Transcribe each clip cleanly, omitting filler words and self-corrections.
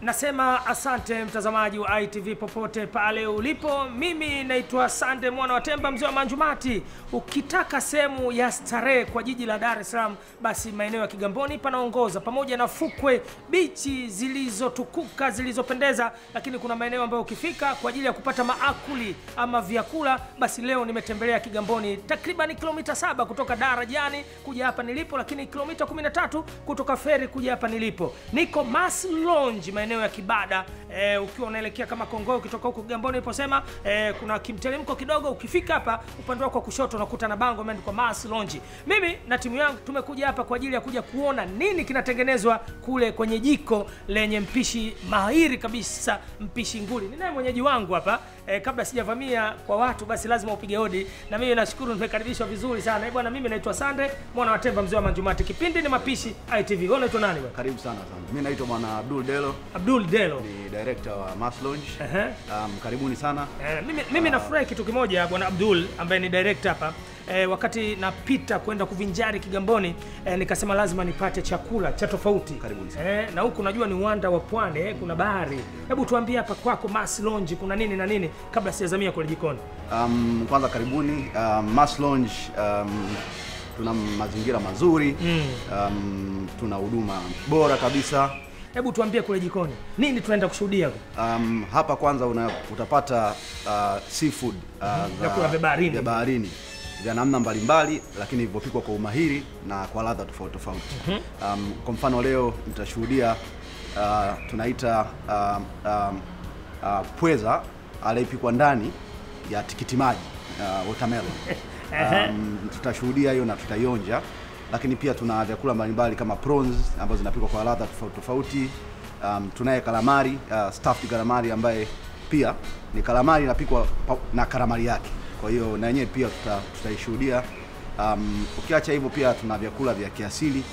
Nasema asante mtazamaji wa ITV popote pale ulipo. Mimi naitwa Sande mwana wa Temba, mzee wa Manjumati. Ukitaka sehemu ya starehe kwa jiji la Dar es Salaam, basi maeneo ya Kigamboni panaongoza, pamoja na fukwe bichi zilizotukuka zilizopendeza. Lakini kuna maeneo ambayo ukifika kwa ajili ya kupata maakuli ama vyakula, basi leo nimetembelea Kigamboni, takriban kilomita 7 kutoka darajani kuja hapa nilipo, lakini kilomita 13 kutoka feri kuja hapa nilipo. Niko Mas Lounge maeneo ya Kibada, ukiwa unaelekea kama Kongo ukitoka huko Kigamboni iposema, kuna kimteremko kidogo. Ukifika hapa upande wako kushoto unakuta na bango imeandikwa Mas Lounge. Mimi na timu yangu tumekuja hapa kwa ajili ya kuja kuona nini kinatengenezwa kule kwenye jiko lenye mpishi mahiri kabisa, mpishi nguli. Ninaye mwenyeji wangu hapa. Kabla sijavamia kwa watu, basi lazima upige hodi, na mimi nashukuru nimekaribishwa vizuri sana. Bwana, mimi naitwa Sande mwana wa Temba, mzee wa Manjumati. Kipindi ni mapishi ITV. Wewe unaitwa nani bwana? Karibu sana sana. Mimi naitwa bwana Abdul Delo. Abdul Delo ni director wa Mas Lounge. Karibuni sana. Mimi nafurahi kitu kimoja bwana Abdul, ambaye ni director hapa. Wakati napita kwenda kuvinjari Kigamboni, nikasema lazima nipate chakula cha tofauti. Karibuni sana. Na huku najua ni uwanda wa pwani, kuna bahari. Hebu tuambie hapa kwako Mas Lounge kuna nini na nini kabla sijazamia kule jikoni? Kwanza karibuni. Mas Lounge tuna mazingira mazuri. Tuna huduma bora kabisa. Hebu tuambie kule jikoni nini tunaenda kushuhudia? Hapa kwanza utapata seafood vya baharini vya namna mbalimbali, lakini vilivyopikwa kwa umahiri na kwa ladha tofauti tofauti. Kwa mfano leo mtashuhudia tunaita pweza aliyepikwa ndani ya tikiti maji, watermelon. Tutashuhudia hiyo na tutaionja. Lakini pia tuna vyakula mbalimbali kama prawns ambazo zinapikwa kwa ladha tofauti tofauti. Tunaye calamari, stuffed calamari, ambaye pia ni calamari inapikwa na karamari yake. Kwa hiyo na yenyewe pia tutaishuhudia. Ukiacha hivyo pia tuna vyakula vya kiasili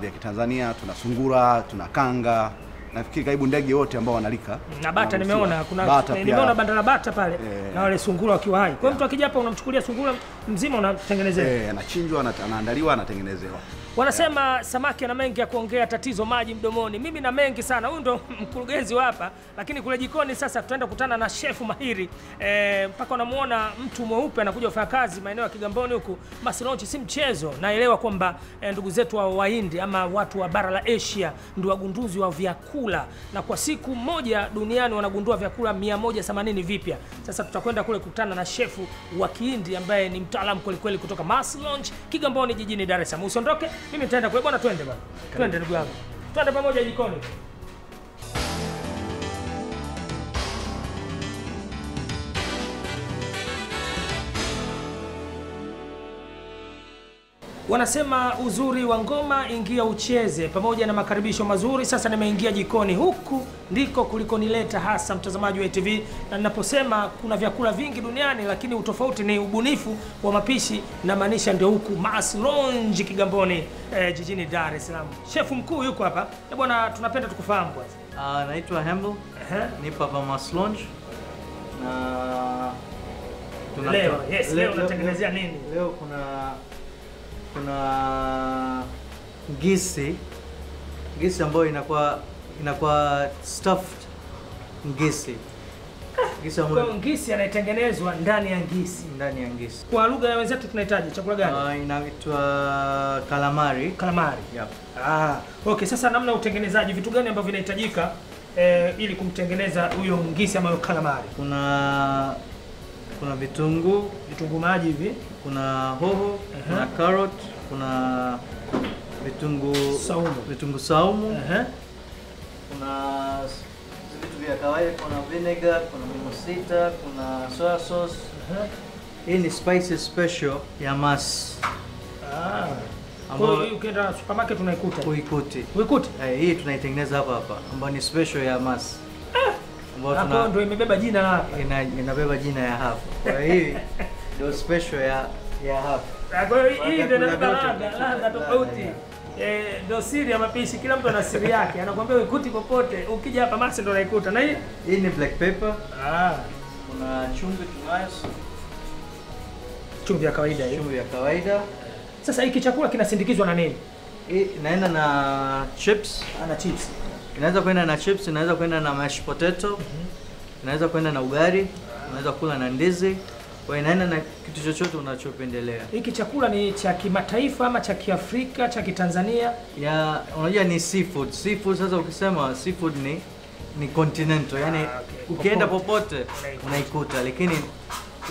vya Kitanzania. Tuna sungura, tuna kanga. Nafikiri karibu ndege wote ambao wanalika. Na bata nimeona nimeona banda la bata pale, na wale sungura wakiwa hai. Kwa hiyo mtu akija hapa unamchukulia sungura mzima unatengenezewa. Anachinjwa, anaandaliwa, anatengenezewa. Wanasema samaki ana mengi ya kuongea, tatizo maji mdomoni. Mimi na mengi sana. Huyu ndo mkurugenzi hapa, lakini kule jikoni sasa tutaenda kukutana na shefu mahiri. Mpaka unamuona mtu mweupe anakuja kufanya kazi maeneo ya Kigamboni huku. Mas Lounge si mchezo. Naelewa kwamba ndugu zetu wa Wahindi ama watu wa bara la Asia ndio wagunduzi wa vyakula, na kwa siku moja duniani wanagundua vyakula 180 vipya. Sasa tutakwenda kule kukutana na shefu wa Kihindi ambaye ni mtaalamu kweli kweli kutoka Mas Lounge Kigamboni jijini Dar es Salaam. Usiondoke. Mimi nitaenda kule bwana, twende bwana. Twende ndugu yangu. Twende pamoja jikoni. Wanasema uzuri wa ngoma ingia ucheze, pamoja na makaribisho mazuri. Sasa nimeingia jikoni, huku ndiko kulikonileta hasa mtazamaji wa ITV. Na ninaposema kuna vyakula vingi duniani, lakini utofauti ni ubunifu wa mapishi, na maanisha ndio huku Mas Lounge Kigamboni jijini Dar es Salaam. Shefu mkuu yuko hapa. Bwana, tunapenda tukufahamu kwanza. Naitwa Hembo. Nipo hapa Mas Lounge. Na leo unatengenezea nini? Leo kuna ngisi ambayo inakuwa stuffed ngisi. Ngisi anaitengenezwa ndani ya ngisi. Kwa lugha ya wenzetu tunahitaji chakula gani? Inaitwa calamari. Calamari. Yep. Okay, sasa namna ya utengenezaji, vitu gani ambavyo vinahitajika ili kumtengeneza huyo ngisi ama calamari? Kuna vitunguu maji hivi, kuna hoho, kuna carrot, kuna vitunguu saumu, kuna vitu vya kawaida, kuna vinegar, kuna mimosita, kuna soya sauce. Hii ni spices special ya Mas. Ambayo ukienda supermarket unaikuta. Uikuti. Hii tunaitengeneza hapa ambayo ni special ya Mas. Hapo ndio imebeba jina hapa. Inabeba jina ya hapa. Kwa hiyo ndio special ya hapa. Kwa hiyo hii ndio ladha tofauti. Ndio siri ya mapishi, kila mtu ana siri yake. Anakuambia uikuti popote, ukija hapa Mas ndio unaikuta. Na hii ni black pepper. Kuna chumvi tunayo. Chumvi ya kawaida hiyo. Chumvi ya kawaida. Sasa hiki chakula kinasindikizwa na nini? Inaenda na chips. Ana chips. Inaweza kwenda na chips, inaweza kwenda na mashed potato, inaweza kwenda na ugali, unaweza kula na ndizi. Kwa inaenda na kitu chochote unachopendelea. Hiki chakula ni cha kimataifa ama cha Kiafrika, cha Kitanzania? Ya, unajua ni seafood. Seafood sasa ukisema seafood ni continental. Yaani Okay. ukienda popote unaikuta, lakini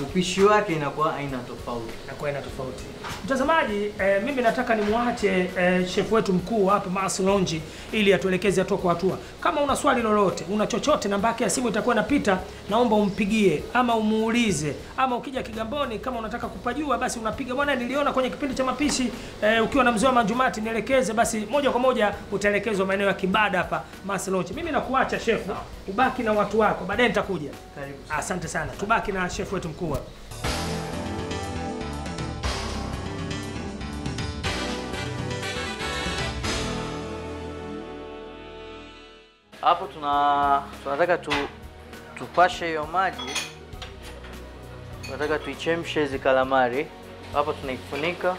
upishi wake inakuwa aina tofauti. Mtazamaji, mimi nataka nimwache chef wetu mkuu hapa Mas Lounge ili atuelekeze hatua kwa hatua. Kama una swali lolote, una chochote, namba yake ya simu itakuwa inapita, naomba umpigie ama umuulize, ama ukija Kigamboni kama unataka kupajua basi unapiga, bwana niliona kwenye kipindi cha mapishi ukiwa na mzee wa Manjumati nielekeze, basi moja kwa moja utaelekezwa maeneo ya Kibada hapa Mas Lounge. Mimi nakuacha chef, ubaki na watu wako, baadaye nitakuja. Karibu. Asante sana. Tubaki na chef wetu mkuu. Hapo tunataka tupashe hiyo maji. Tunataka tuichemshe hizi kalamari. Hapo tunaifunika.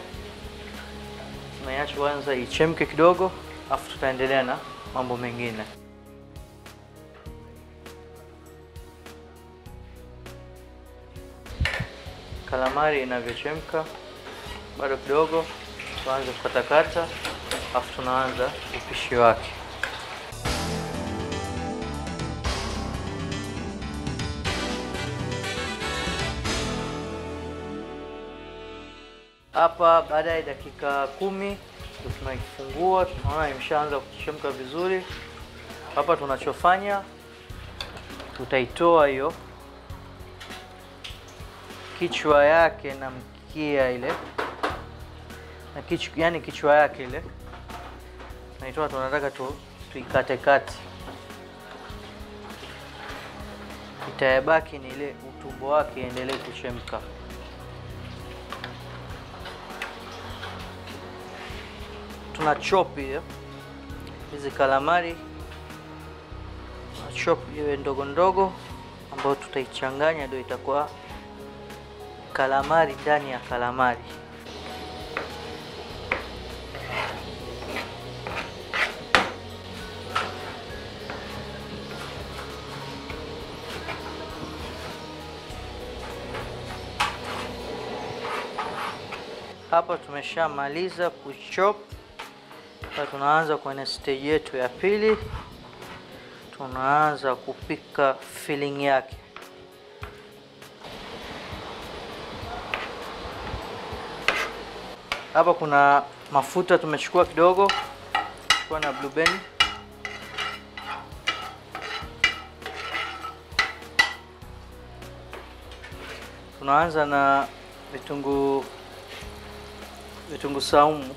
Tunaiacha kwanza ichemke kidogo, afu tutaendelea na mambo mengine. Kalamari inavyochemka bado kidogo, tuanze kukatakata, afu tunaanza upishi wake. Hapa baada ya dakika 10 tunaifungua, tunaona imeshaanza kuchemka vizuri. Hapa tunachofanya, tutaitoa hiyo kichwa yake na mkia ile, na yani kichwa yake ile naitoa. Tunataka tuikate kati, itayabaki ni ile utumbo wake endelee kuchemka. Tuna chop hizi kalamari, chop iwe ndogo ndogo, ambayo tutaichanganya ndio itakuwa kalamari ndani ya kalamari. Hapa tumeshamaliza kuchop. Sasa tunaanza kwenye stage yetu ya pili. Tunaanza kupika filling yake. Hapa kuna mafuta tumechukua kidogo, chukua na blue band. Tunaanza na vitunguu saumu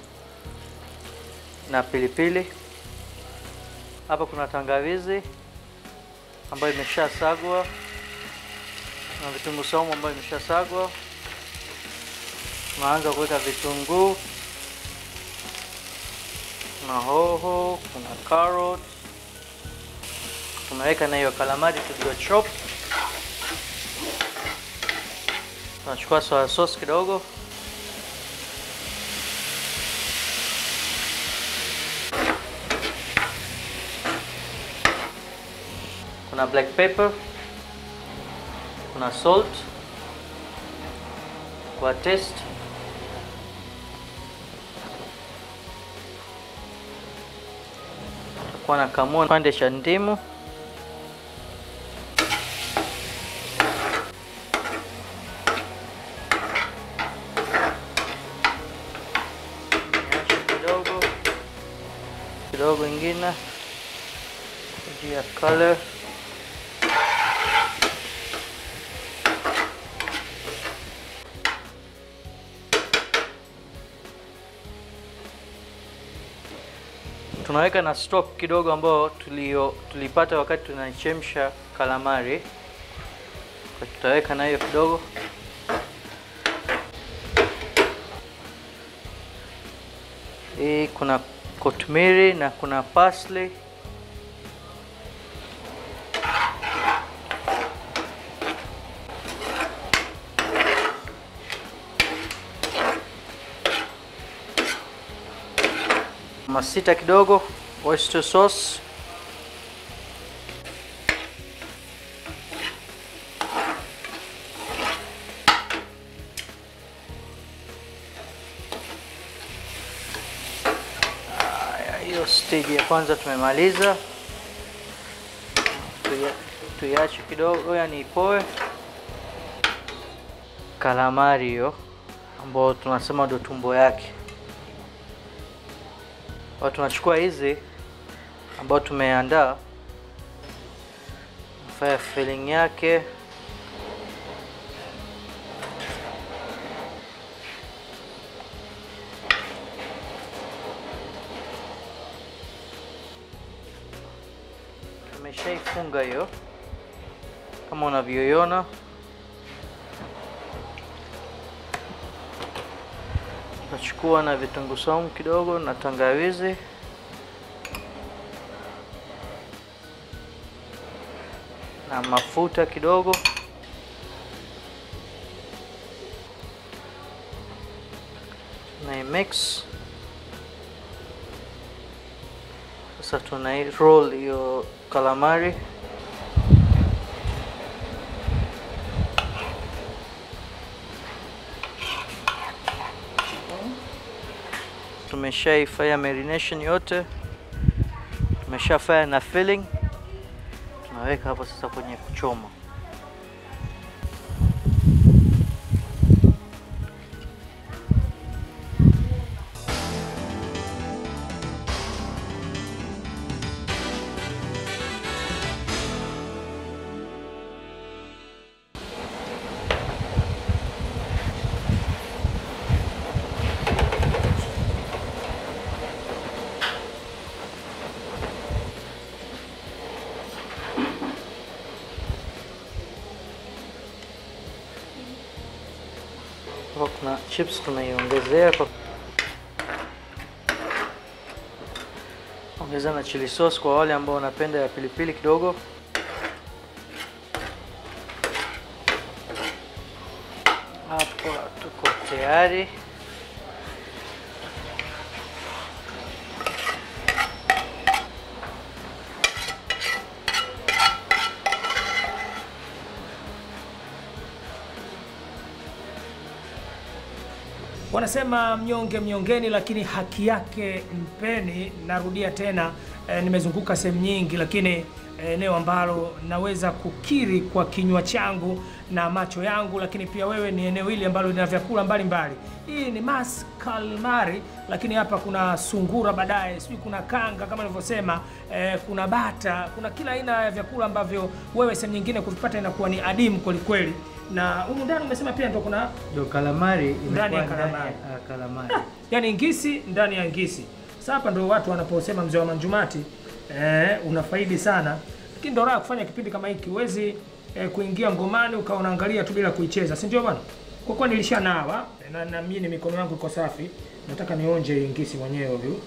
na pilipili. Hapa kuna tangawizi ambayo imeshasagwa na vitunguu saumu ambayo imeshasagwa. Tunaanza kuweka vitunguu, kuna hoho, kuna carrot. Tunaweka na hiyo kalamari tulio chop. Tunachukua soya sauce kidogo. Kuna black pepper, kuna salt kwa taste. Tutakuwa na kamua kipande cha ndimu. Kidogo ingine ya color. Tunaweka na stock kidogo ambayo tulipata wakati tunachemsha kalamari. Kwa tutaweka na hiyo kidogo. Hii kuna kotumiri na kuna parsley. Masita kidogo, oyster sauce. stage ya kwanza tumemaliza. Tuiache kidogo yani ipoe. Calamari hiyo ambao tunasema ndo tumbo yake. Watu tunachukua hizi ambao tumeandaa, fanya filling yake. Tumeshaifunga hiyo kama unavyoiona. Nachukua na vitunguu saumu kidogo na tangawizi. Na mafuta kidogo. Na mix. Sasa tuna roll hiyo calamari. Tumeshaifanya marination yote. Tumeshafanya na filling. Tunaweka hapo sasa kwenye kuchoma. Kuna chips tunaiongezea kwa ongeza na chili sauce kwa wale ambao wanapenda ya pilipili kidogo. Hapo tuko tayari. Wanasema mnyonge mnyongeni, lakini haki yake mpeni. Narudia tena, nimezunguka sehemu nyingi, lakini eneo ambalo naweza kukiri kwa kinywa changu na macho yangu, lakini pia wewe, ni eneo hili ambalo lina vyakula mbalimbali. Hii ni mas calamari, lakini hapa kuna sungura, baadaye sijui kuna kanga kama nilivyosema, kuna bata, kuna kila aina ya vyakula ambavyo wewe sehemu nyingine kuvipata inakuwa ni adimu kweli kweli. Na humu ndani umesema pia ndo kuna calamari ndani ya calamari. Yaani ngisi ndani ya ngisi. Sasa hapa ndo watu wanaposema mzee wa Manjumati unafaidi sana. Lakini ndo raha kufanya kipindi kama hiki. Huwezi kuingia ngomani ukaonaangalia tu bila kuicheza. Si ndio bwana? Kwa kuwa nilishanawa na mimi mikono yangu iko safi, nataka nionje ngisi mwenyewe huyu.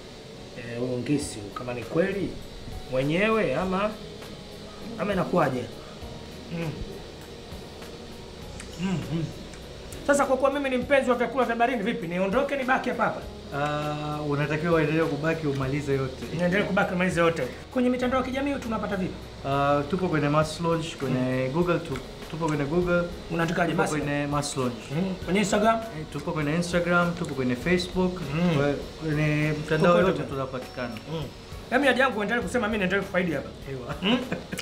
Huyo ngisi kama ni kweli mwenyewe ama inakuaje? Sasa kwa kuwa mimi ni mpenzi wa vyakula vya barini, vipi niondoke nibaki hapa hapa? Unatakiwa uendelee kubaki umalize yote. Niendelee kubaki umalize yote. Kwenye mitandao ya kijamii tunapata vipi? Tupo kwenye Mas Lounge, kwenye Google, tupo kwenye Google. Unatakaje Mas? Kwenye Mas Lounge. Kwenye Instagram? Tupo kwenye Instagram, tupo kwenye Facebook, kwenye mitandao yote tunapatikana. Mimi haja yangu endelee kusema mimi naendelea kufaidi hapa.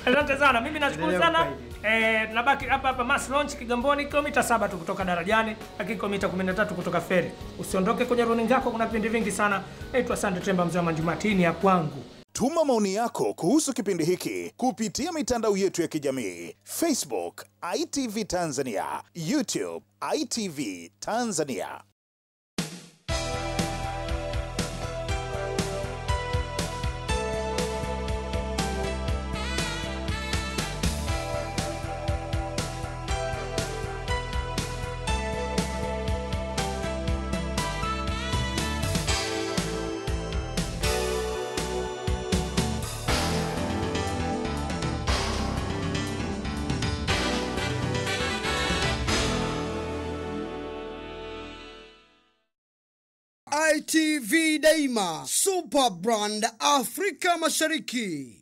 Asante sana. Mimi nashukuru sana. Nabaki hapa Mas Lounge Kigamboni, kilomita 7 tu kutoka darajani, lakini kilomita 13 kutoka feri. Usiondoke kwenye runinga yako, kuna vipindi vingi sana. Naitwa Sande Temba, mzee wa Manjumatini ya kwangu. Tuma maoni yako kuhusu kipindi hiki kupitia mitandao yetu ya kijamii: Facebook ITV Tanzania, YouTube ITV Tanzania. ITV Daima, Super Brand Afrika Mashariki.